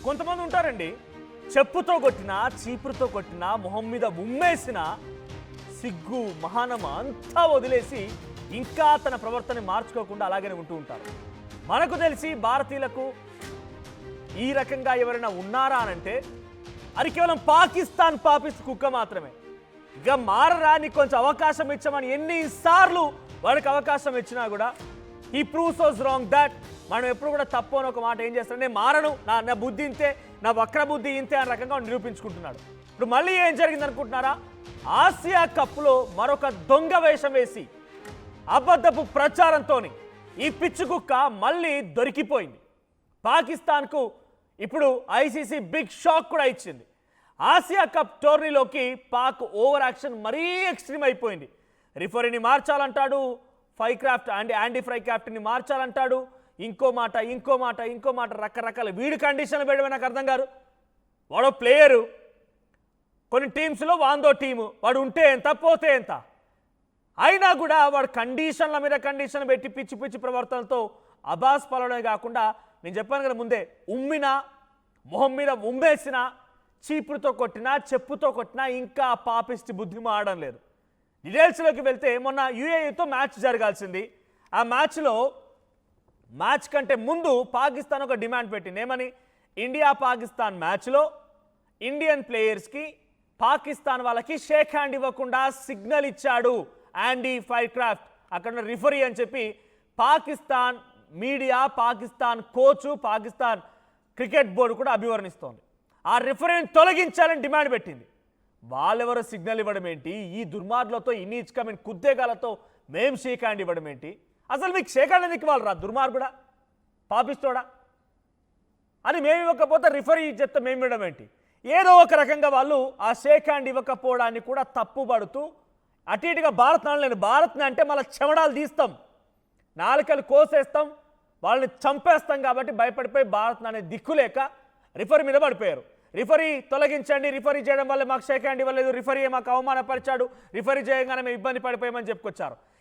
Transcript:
కొంతమంది ఉంటారండి, చెప్పుతో కొట్టినా చీపురుతో కొట్టినా మొహం మీద ఉమ్మేసినా సిగ్గు మహానమ అంతా వదిలేసి ఇంకా తన ప్రవర్తన మార్చుకోకుండా అలాగనే ఉంటూ ఉంటారు. మనకు తెలిసి భారతీయులకు ఈ రకంగా ఎవరైనా ఉన్నారా అనంటే అది కేవలం పాకిస్తాన్ పాపిస్ట్ కుక్క మాత్రమే. ఇక మారరా, నీకు కొంచెం అవకాశం ఇచ్చామని ఎన్నిసార్లు వాడికి అవకాశం ఇచ్చినా కూడా ఈ ప్రూవ్స్ వాజ్ రాంగ్ దట్ మనం ఎప్పుడు కూడా తప్పు అని ఒక మాట ఏం చేస్తాడు, నేను మారను, నా బుద్ధి ఇంతే, నా వక్ర బుద్ధి ఇంతే అనే రకంగా నిరూపించుకుంటున్నాడు. ఇప్పుడు మళ్ళీ ఏం జరిగింది అనుకుంటున్నారా? ఆసియా కప్లో మరొక దొంగ వేషం వేసి అబద్ధపు ప్రచారంతో ఈ పిచ్చి కుక్క మళ్ళీ దొరికిపోయింది. పాకిస్తాన్కు ఇప్పుడు ఐసీసీ బిగ్ షాక్ కూడా ఇచ్చింది. ఆసియా కప్ టోర్నీలోకి పాక్ ఓవర్ యాక్షన్ మరీ ఎక్స్ట్రీమ్ అయిపోయింది. రిఫరీని మార్చాలంటాడు, యాండీ ఫ్రై క్రాఫ్ట్ని మార్చాలంటాడు, ఇంకో మాట రకరకాల వీడి కండిషన్లు పెట్టడం నాకు అర్థం కాదు. వాడో ప్లేయరు, కొన్ని టీమ్స్లో వాందో టీము, వాడు ఉంటే ఎంత పోతే ఎంత, అయినా కూడా వాడు కండిషన్ల మీద కండిషన్ పెట్టి పిచ్చి పిచ్చి ప్రవర్తనతో అబాస్ పలవడమే కాకుండా, నేను చెప్పాను కదా ముందే, ఉమ్మినా మొహం మీద ఉమ్మేసినా చీపురుతో కొట్టినా చెప్పుతో కొట్టినా ఇంకా పాపిస్ట్ బుద్ధి మారడం లేదు. డీటెయిల్స్లోకి వెళ్తే మొన్న యూఏఈతో మ్యాచ్ జరగాల్సింది. ఆ మ్యాచ్ కంటే ముందు పాకిస్తాన్ ఒక డిమాండ్ పెట్టింది. ఏమని? ఇండియా పాకిస్తాన్ మ్యాచ్లో ఇండియన్ ప్లేయర్స్కి పాకిస్తాన్ వాళ్ళకి షేక్ హ్యాండ్ ఇవ్వకుండా సిగ్నల్ ఇచ్చాడు యాండీ ఫ్రై క్రాఫ్ట్, అక్కడ రిఫరీ అని చెప్పి Pakistan media, Pakistan coach, Pakistan cricket board కూడా అభివర్ణిస్తోంది. ఆ రిఫరీని తొలగించాలని డిమాండ్ పెట్టింది. వాళ్ళెవరో సిగ్నల్ ఇవ్వడం ఏంటి? ఈ దుర్మార్గులతో ఇన్ని ఇచ్చుకమైన కుద్దేగాలతో మేం షేక్ హ్యాండ్ ఇవ్వడం ఏంటి? అసలు మీకు షేక్ హ్యాండ్ ఎందుకు ఇవ్వాలి రా దుర్మార్గుడా, పాపిస్తోడా అని మేము ఇవ్వకపోతే రిఫరీ చెప్తే మేము ఇవ్వడం ఏంటి? ఏదో ఒక రకంగా వాళ్ళు ఆ షేక్ హ్యాండ్ ఇవ్వకపోవడాన్ని కూడా తప్పుపడుతూ అటు ఇటుగా భారత్ని అంటే మళ్ళీ చెమడాలు తీస్తాం, నాలుకలు కోసేస్తాం, వాళ్ళని చంపేస్తాం కాబట్టి భయపడిపోయి భారత్ అనే దిక్కులేక రిఫరీ మీద పడిపోయారు. రిఫరీ తొలగించండి, రిఫరీ చేయడం వల్ల మాకు షేక్ హ్యాండ్ ఇవ్వలేదు, రిఫరీ మాకు అవమానపరిచాడు, రిఫరీ చేయగానే మేము ఇబ్బంది పడిపోయామని చెప్పుకొచ్చారు.